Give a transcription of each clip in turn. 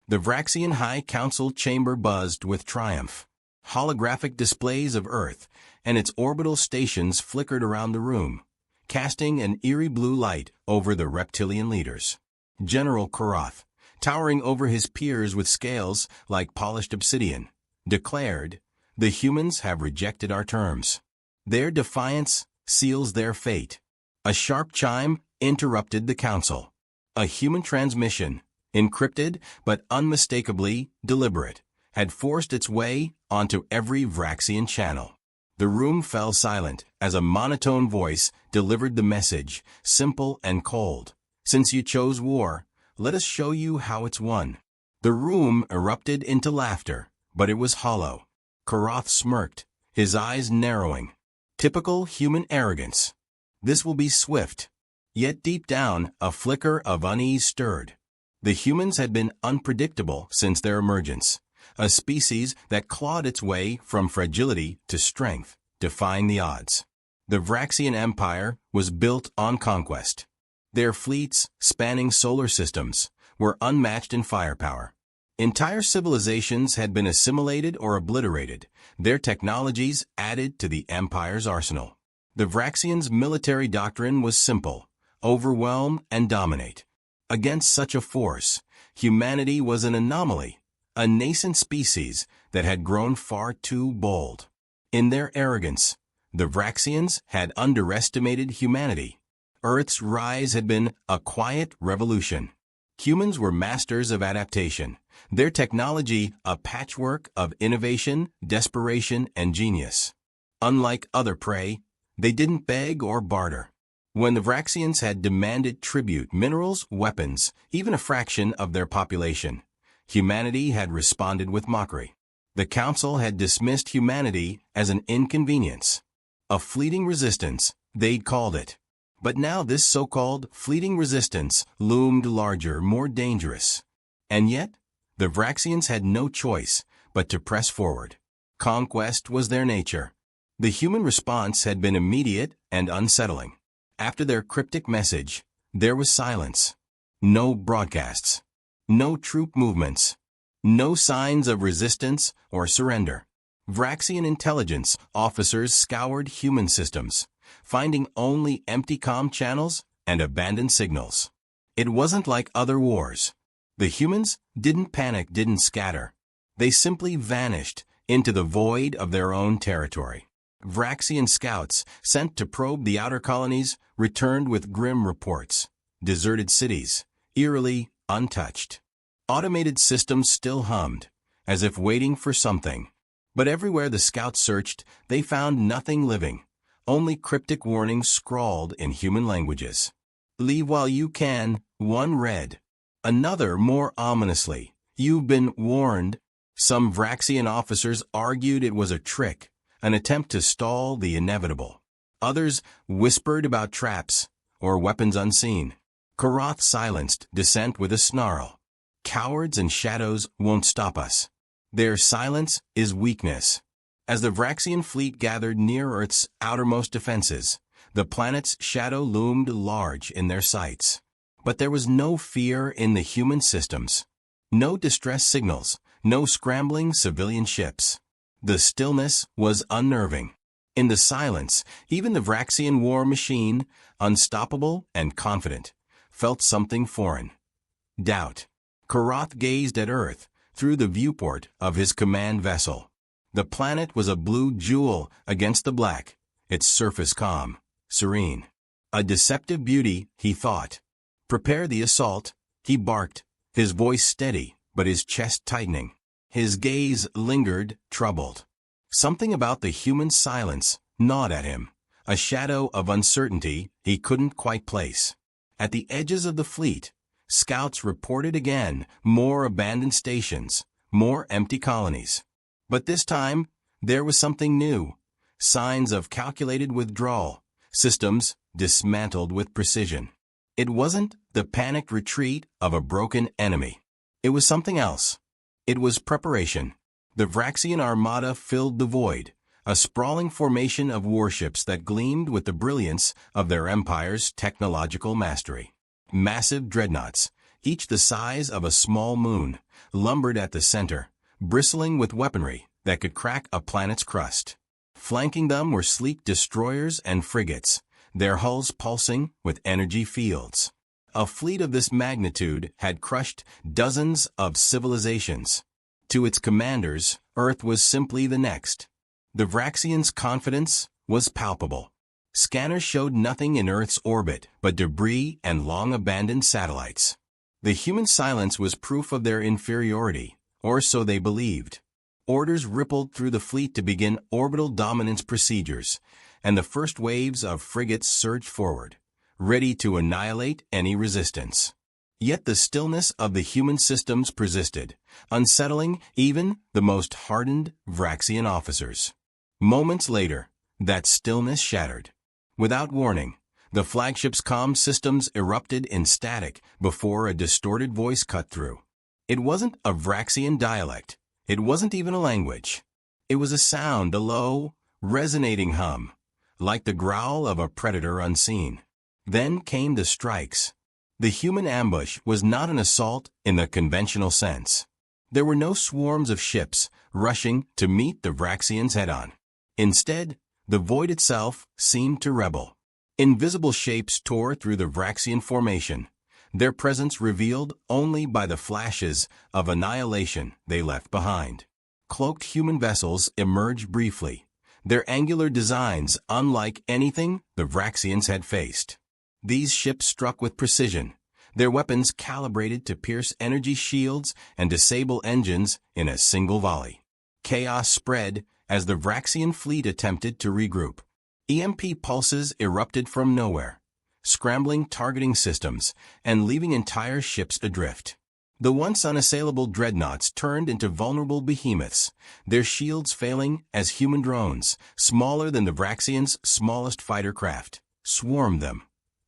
The Vraxian High Council chamber buzzed with triumph. Holographic displays of Earth and its orbital stations flickered around the room, casting an eerie blue light over the reptilian leaders. General Karath, towering over his peers with scales like polished obsidian, declared, "The humans have rejected our terms. Their defiance seals their fate." A sharp chime interrupted the council. A human transmission, encrypted but unmistakably deliberate, had forced its way onto every Vraxian channel. The room fell silent as a monotone voice delivered the message, simple and cold. "Since you chose war, let us show you how it's won." The room erupted into laughter, but it was hollow. Karath smirked, his eyes narrowing. Typical human arrogance. This will be swift. Yet deep down, a flicker of unease stirred. The humans had been unpredictable since their emergence, a species that clawed its way from fragility to strength, defying the odds. The Vraxian Empire was built on conquest. Their fleets, spanning solar systems, were unmatched in firepower. Entire civilizations had been assimilated or obliterated, their technologies added to the Empire's arsenal. The Vraxians' military doctrine was simple: overwhelm and dominate. Against such a force, humanity was an anomaly, a nascent species that had grown far too bold. In their arrogance, the Vraxians had underestimated humanity. Earth's rise had been a quiet revolution. Humans were masters of adaptation, their technology a patchwork of innovation, desperation, and genius. Unlike other prey, they didn't beg or barter. When the Vraxians had demanded tribute, minerals, weapons, even a fraction of their population, humanity had responded with mockery. The Council had dismissed humanity as an inconvenience. A fleeting resistance, they'd called it. But now this so-called fleeting resistance loomed larger, more dangerous. And yet, the Vraxians had no choice but to press forward. Conquest was their nature. The human response had been immediate and unsettling. After their cryptic message, there was silence. No broadcasts. No troop movements. No signs of resistance or surrender. Vraxian intelligence officers scoured human systems, finding only empty comm channels and abandoned signals. It wasn't like other wars. The humans didn't panic, didn't scatter. They simply vanished into the void of their own territory. Vraxian scouts sent to probe the outer colonies returned with grim reports. Deserted cities, eerily untouched. Automated systems still hummed, as if waiting for something. But everywhere the scouts searched, they found nothing living, only cryptic warnings scrawled in human languages. "Leave while you can," one read. Another, more ominously, "You've been warned." Some Vraxian officers argued it was a trick, an attempt to stall the inevitable. Others whispered about traps or weapons unseen. Karath silenced dissent with a snarl. "Cowards and shadows won't stop us. Their silence is weakness." As the Vraxian fleet gathered near Earth's outermost defenses, the planet's shadow loomed large in their sights. But there was no fear in the human systems. No distress signals, no scrambling civilian ships. The stillness was unnerving. In the silence, even the Vraxian war machine, unstoppable and confident, felt something foreign. Doubt. Karath gazed at Earth through the viewport of his command vessel. The planet was a blue jewel against the black, its surface calm, serene. A deceptive beauty, he thought. "Prepare the assault," he barked, his voice steady, but his chest tightening. His gaze lingered, troubled. Something about the human silence gnawed at him, a shadow of uncertainty he couldn't quite place. At the edges of the fleet, scouts reported again more abandoned stations, more empty colonies. But this time, there was something new. Signs of calculated withdrawal, systems dismantled with precision. It wasn't the panicked retreat of a broken enemy. It was something else. It was preparation. The Vraxian armada filled the void, a sprawling formation of warships that gleamed with the brilliance of their empire's technological mastery. Massive dreadnoughts, each the size of a small moon, lumbered at the center, bristling with weaponry that could crack a planet's crust. Flanking them were sleek destroyers and frigates, their hulls pulsing with energy fields. A fleet of this magnitude had crushed dozens of civilizations. To its commanders, Earth was simply the next. The Vraxians' confidence was palpable. Scanners showed nothing in Earth's orbit but debris and long-abandoned satellites. The human silence was proof of their inferiority, or so they believed. Orders rippled through the fleet to begin orbital dominance procedures, and the first waves of frigates surged forward, ready to annihilate any resistance. Yet the stillness of the human systems persisted, unsettling even the most hardened Vraxian officers. Moments later, that stillness shattered. Without warning, the flagship's comm systems erupted in static before a distorted voice cut through. It wasn't a Vraxian dialect. It wasn't even a language. It was a sound, a low, resonating hum, like the growl of a predator unseen. Then came the strikes. The human ambush was not an assault in the conventional sense. There were no swarms of ships rushing to meet the Vraxians head-on. Instead, the void itself seemed to rebel. Invisible shapes tore through the Vraxian formation, their presence revealed only by the flashes of annihilation they left behind. Cloaked human vessels emerged briefly, their angular designs unlike anything the Vraxians had faced. These ships struck with precision, their weapons calibrated to pierce energy shields and disable engines in a single volley. Chaos spread as the Vraxian fleet attempted to regroup. EMP pulses erupted from nowhere, scrambling targeting systems and leaving entire ships adrift. The once unassailable dreadnoughts turned into vulnerable behemoths, their shields failing as human drones, smaller than the Vraxians' smallest fighter craft, swarmed them,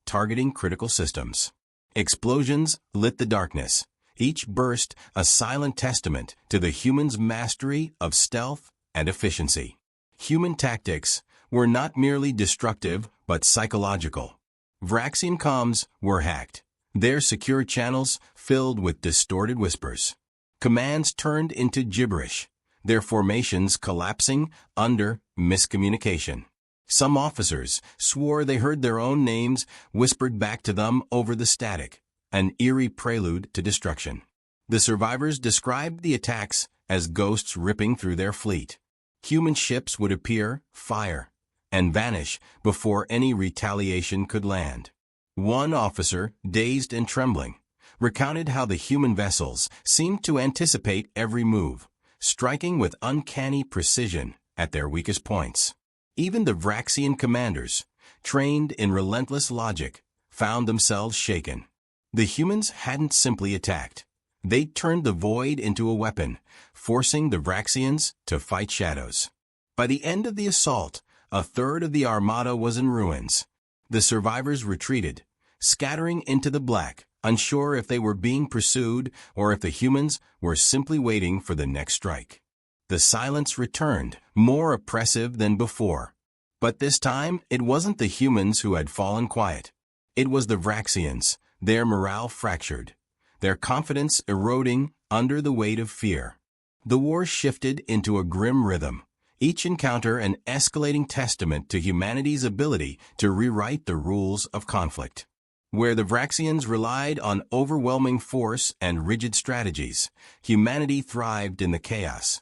targeting critical systems. Explosions lit the darkness, each burst a silent testament to the humans' mastery of stealth and efficiency. Human tactics were not merely destructive but psychological. Vraxian comms were hacked, their secure channels filled with distorted whispers. Commands turned into gibberish, their formations collapsing under miscommunication. Some officers swore they heard their own names whispered back to them over the static, an eerie prelude to destruction. The survivors described the attacks as ghosts ripping through their fleet. Human ships would appear, fire, and vanish before any retaliation could land. One officer, dazed and trembling, recounted how the human vessels seemed to anticipate every move, striking with uncanny precision at their weakest points. Even the Vraxian commanders, trained in relentless logic, found themselves shaken. The humans hadn't simply attacked. They turned the void into a weapon, forcing the Vraxians to fight shadows. By the end of the assault, a third of the armada was in ruins. The survivors retreated, scattering into the black, unsure if they were being pursued or if the humans were simply waiting for the next strike. The silence returned, more oppressive than before. But this time, it wasn't the humans who had fallen quiet. It was the Vraxians, their morale fractured, their confidence eroding under the weight of fear. The war shifted into a grim rhythm, each encounter an escalating testament to humanity's ability to rewrite the rules of conflict. Where the Vraxians relied on overwhelming force and rigid strategies, humanity thrived in the chaos,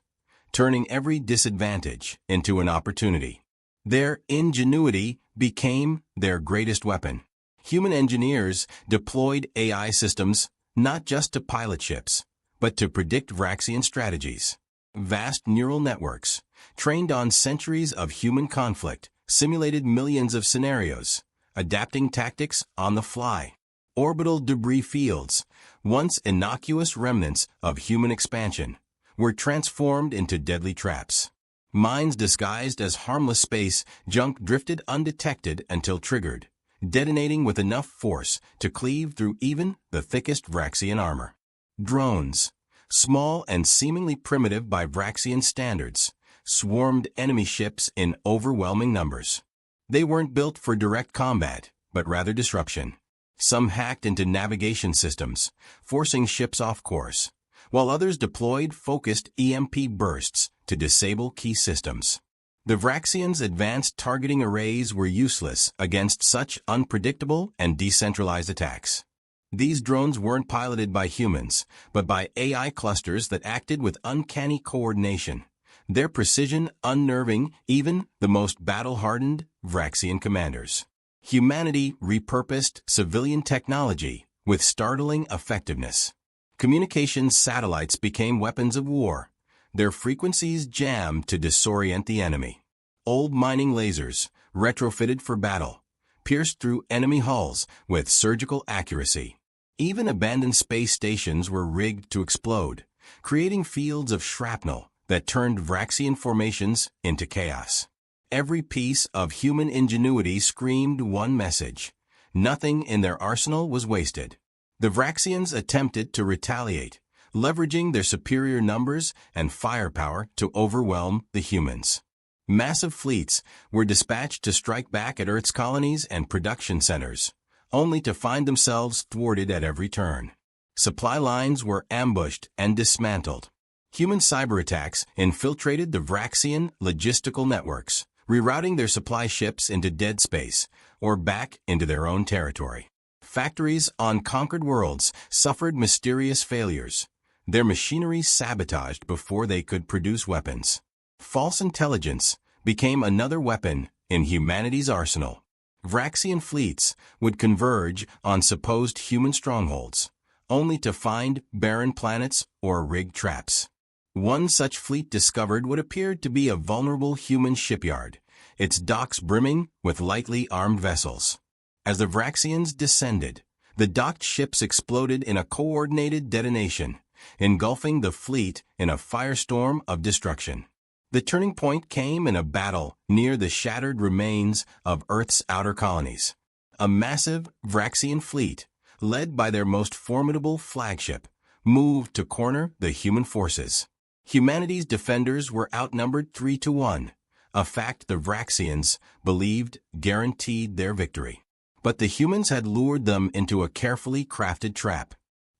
turning every disadvantage into an opportunity. Their ingenuity became their greatest weapon. Human engineers deployed AI systems not just to pilot ships, but to predict Vraxian strategies. Vast neural networks, trained on centuries of human conflict, simulated millions of scenarios, adapting tactics on the fly. Orbital debris fields, once innocuous remnants of human expansion, were transformed into deadly traps. Mines disguised as harmless space junk drifted undetected until triggered, detonating with enough force to cleave through even the thickest Vraxian armor. Drones, small and seemingly primitive by Vraxian standards, swarmed enemy ships in overwhelming numbers. They weren't built for direct combat, but rather disruption. Some hacked into navigation systems, forcing ships off course, while others deployed focused EMP bursts to disable key systems. The Vraxians' advanced targeting arrays were useless against such unpredictable and decentralized attacks. These drones weren't piloted by humans, but by AI clusters that acted with uncanny coordination, their precision unnerving even the most battle-hardened Vraxian commanders. Humanity repurposed civilian technology with startling effectiveness. Communications satellites became weapons of war, their frequencies jammed to disorient the enemy. Old mining lasers, retrofitted for battle, pierced through enemy hulls with surgical accuracy. Even abandoned space stations were rigged to explode, creating fields of shrapnel that turned Vraxian formations into chaos. Every piece of human ingenuity screamed one message: nothing in their arsenal was wasted. The Vraxians attempted to retaliate, leveraging their superior numbers and firepower to overwhelm the humans. Massive fleets were dispatched to strike back at Earth's colonies and production centers, only to find themselves thwarted at every turn. Supply lines were ambushed and dismantled. Human cyber attacks infiltrated the Vraxian logistical networks, rerouting their supply ships into dead space or back into their own territory. Factories on conquered worlds suffered mysterious failures, their machinery sabotaged before they could produce weapons. False intelligence became another weapon in humanity's arsenal. Vraxian fleets would converge on supposed human strongholds, only to find barren planets or rigged traps. One such fleet discovered what appeared to be a vulnerable human shipyard, its docks brimming with lightly armed vessels. As the Vraxians descended, the docked ships exploded in a coordinated detonation, engulfing the fleet in a firestorm of destruction. The turning point came in a battle near the shattered remains of Earth's outer colonies. A massive Vraxian fleet, led by their most formidable flagship, moved to corner the human forces. Humanity's defenders were outnumbered 3-1, a fact the Vraxians believed guaranteed their victory. But the humans had lured them into a carefully crafted trap.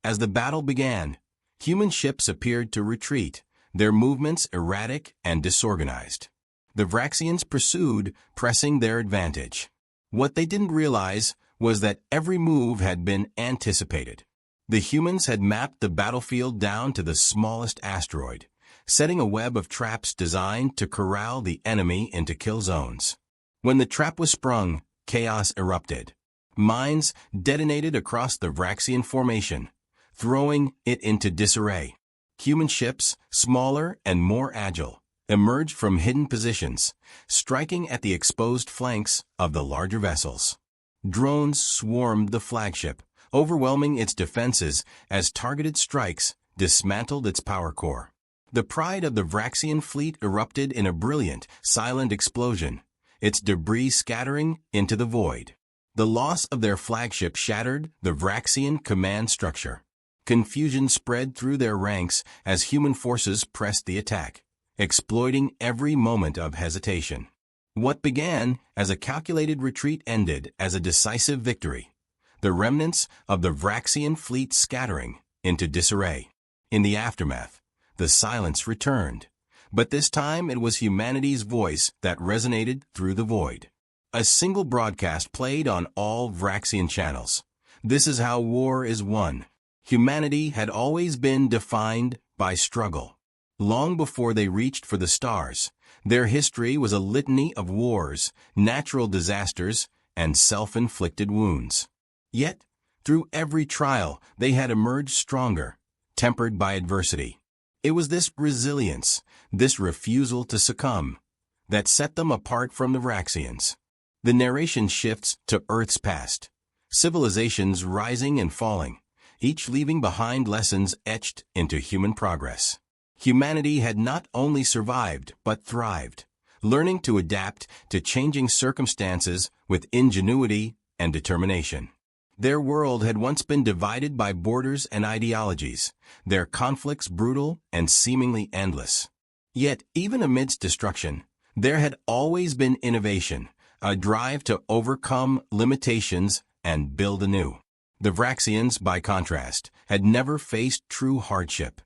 As the battle began, human ships appeared to retreat, their movements erratic and disorganized. The Vraxians pursued, pressing their advantage. What they didn't realize was that every move had been anticipated. The humans had mapped the battlefield down to the smallest asteroid, setting a web of traps designed to corral the enemy into kill zones. When the trap was sprung, chaos erupted. Mines detonated across the Vraxian formation, throwing it into disarray. Human ships, smaller and more agile, emerged from hidden positions, striking at the exposed flanks of the larger vessels. Drones swarmed the flagship, overwhelming its defenses as targeted strikes dismantled its power core. The pride of the Vraxian fleet erupted in a brilliant, silent explosion, its debris scattering into the void. The loss of their flagship shattered the Vraxian command structure. Confusion spread through their ranks as human forces pressed the attack, exploiting every moment of hesitation. What began as a calculated retreat ended as a decisive victory, the remnants of the Vraxian fleet scattering into disarray. In the aftermath, the silence returned, but this time it was humanity's voice that resonated through the void. A single broadcast played on all Vraxian channels. This is how war is won. Humanity had always been defined by struggle. Long before they reached for the stars, their history was a litany of wars, natural disasters, and self-inflicted wounds. Yet, through every trial, they had emerged stronger, tempered by adversity. It was this resilience, this refusal to succumb, that set them apart from the Vraxians. The narration shifts to Earth's past, civilizations rising and falling, each leaving behind lessons etched into human progress. Humanity had not only survived but thrived, learning to adapt to changing circumstances with ingenuity and determination. Their world had once been divided by borders and ideologies, their conflicts brutal and seemingly endless. Yet, even amidst destruction, there had always been innovation, a drive to overcome limitations and build anew. The Vraxians, by contrast, had never faced true hardship.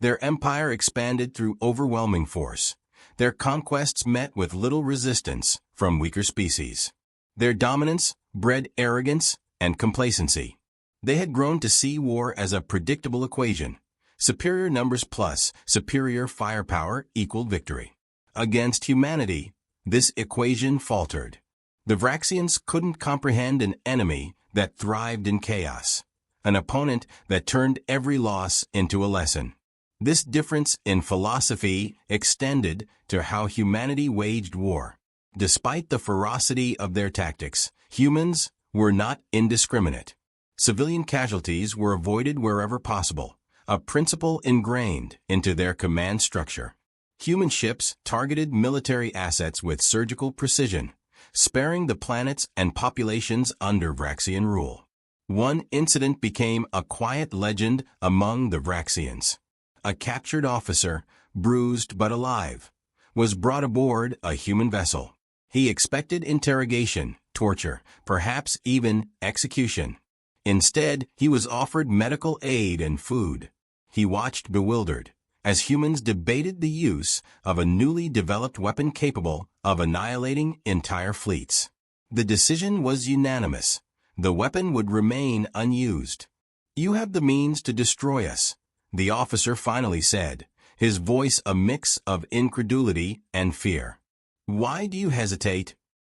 Their empire expanded through overwhelming force. Their conquests met with little resistance from weaker species. Their dominance bred arrogance and complacency. They had grown to see war as a predictable equation. Superior numbers plus superior firepower equaled victory. Against humanity, this equation faltered. The Vraxians couldn't comprehend an enemy that thrived in chaos, an opponent that turned every loss into a lesson. This difference in philosophy extended to how humanity waged war. Despite the ferocity of their tactics, humans were not indiscriminate. Civilian casualties were avoided wherever possible, a principle ingrained into their command structure. Human ships targeted military assets with surgical precision, sparing the planets and populations under Vraxian rule. One incident became a quiet legend among the Vraxians. A captured officer, bruised but alive, was brought aboard a human vessel. He expected interrogation, torture, perhaps even execution. Instead, he was offered medical aid and food. He watched bewildered as humans debated the use of a newly developed weapon capable of annihilating entire fleets. The decision was unanimous. The weapon would remain unused. "You have the means to destroy us," the officer finally said, his voice a mix of incredulity and fear. "Why do you hesitate?"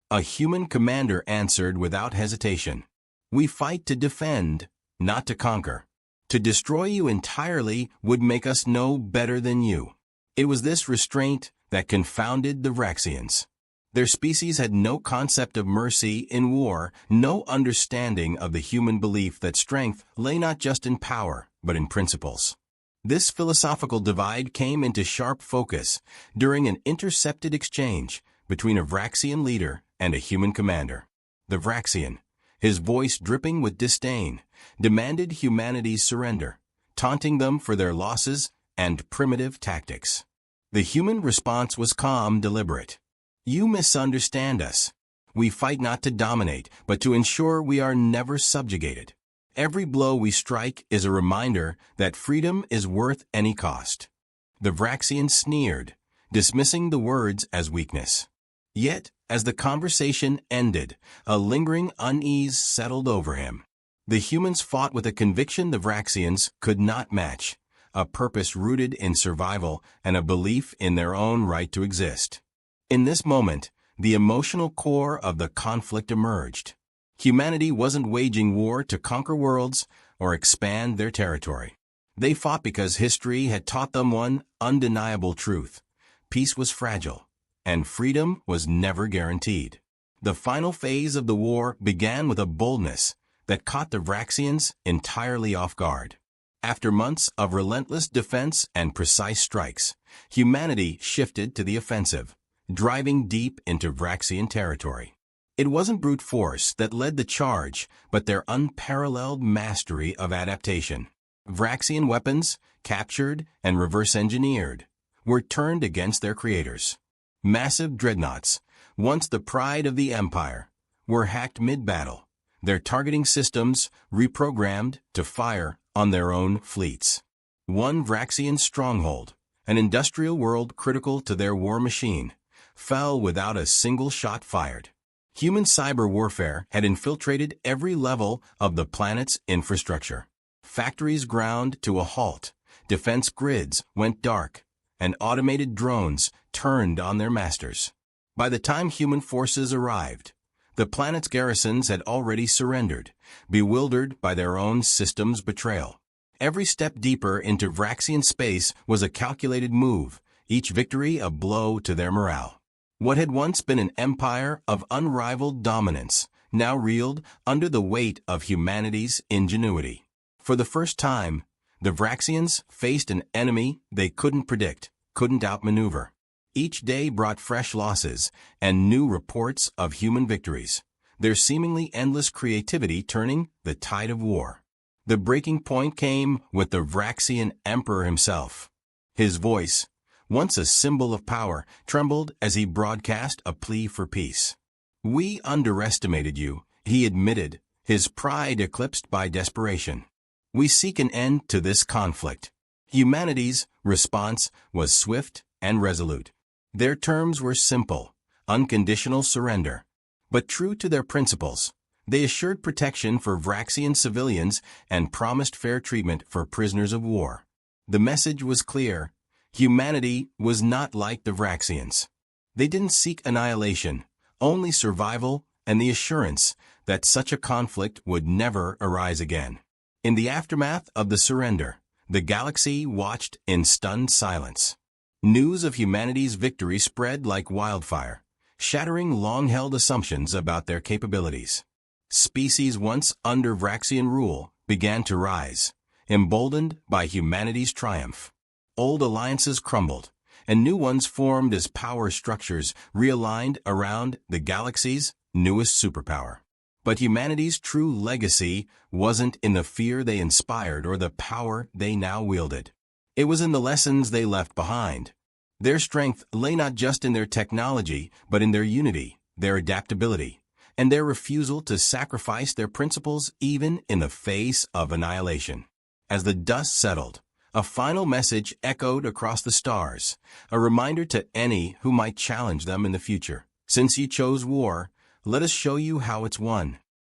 A human commander answered without hesitation. "We fight to defend, not to conquer. To destroy you entirely would make us no better than you." It was this restraint that confounded the Vraxians. Their species had no concept of mercy in war, no understanding of the human belief that strength lay not just in power, but in principles. This philosophical divide came into sharp focus during an intercepted exchange between a Vraxian leader and a human commander. The Vraxian, his voice dripping with disdain, demanded humanity's surrender, taunting them for their losses and primitive tactics. The human response was calm, deliberate. "You misunderstand us. We fight not to dominate, but to ensure we are never subjugated. Every blow we strike is a reminder that freedom is worth any cost." The Vraxian sneered, dismissing the words as weakness. Yet, as the conversation ended, a lingering unease settled over him. The humans fought with a conviction the Vraxians could not match, a purpose rooted in survival and a belief in their own right to exist. In this moment, the emotional core of the conflict emerged. Humanity wasn't waging war to conquer worlds or expand their territory. They fought because history had taught them one undeniable truth: peace was fragile, and freedom was never guaranteed. The final phase of the war began with a boldness that caught the Vraxians entirely off guard. After months of relentless defense and precise strikes, humanity shifted to the offensive, driving deep into Vraxian territory. It wasn't brute force that led the charge, but their unparalleled mastery of adaptation. Vraxian weapons, captured and reverse-engineered, were turned against their creators. Massive dreadnoughts, once the pride of the Empire, were hacked mid-battle, their targeting systems reprogrammed to fire on their own fleets. One Vraxian stronghold, an industrial world critical to their war machine, fell without a single shot fired. Human cyber warfare had infiltrated every level of the planet's infrastructure. Factories ground to a halt, defense grids went dark, and automated drones turned on their masters. By the time human forces arrived, the planet's garrisons had already surrendered, bewildered by their own system's betrayal. Every step deeper into Vraxian space was a calculated move, each victory a blow to their morale. What had once been an empire of unrivaled dominance now reeled under the weight of humanity's ingenuity. For the first time, the Vraxians faced an enemy they couldn't predict, couldn't outmaneuver. Each day brought fresh losses and new reports of human victories, their seemingly endless creativity turning the tide of war. The breaking point came with the Vraxian Emperor himself. His voice, once a symbol of power, trembled as he broadcast a plea for peace. "We underestimated you," he admitted, his pride eclipsed by desperation. We seek an end to this conflict. Humanity's response was swift and resolute. Their terms were simple, unconditional surrender. But true to their principles, they assured protection for Vraxian civilians and promised fair treatment for prisoners of war. The message was clear. Humanity was not like the Vraxians. They didn't seek annihilation, only survival and the assurance that such a conflict would never arise again. In the aftermath of the surrender, the galaxy watched in stunned silence. News of humanity's victory spread like wildfire, shattering long-held assumptions about their capabilities. Species once under Vraxian rule began to rise, emboldened by humanity's triumph. Old alliances crumbled, and new ones formed as power structures realigned around the galaxy's newest superpower. But humanity's true legacy wasn't in the fear they inspired or the power they now wielded. It was in the lessons they left behind. Their strength lay not just in their technology, but in their unity, their adaptability, and their refusal to sacrifice their principles even in the face of annihilation. As the dust settled, a final message echoed across the stars, a reminder to any who might challenge them in the future. Since you chose war, let us show you how it's won.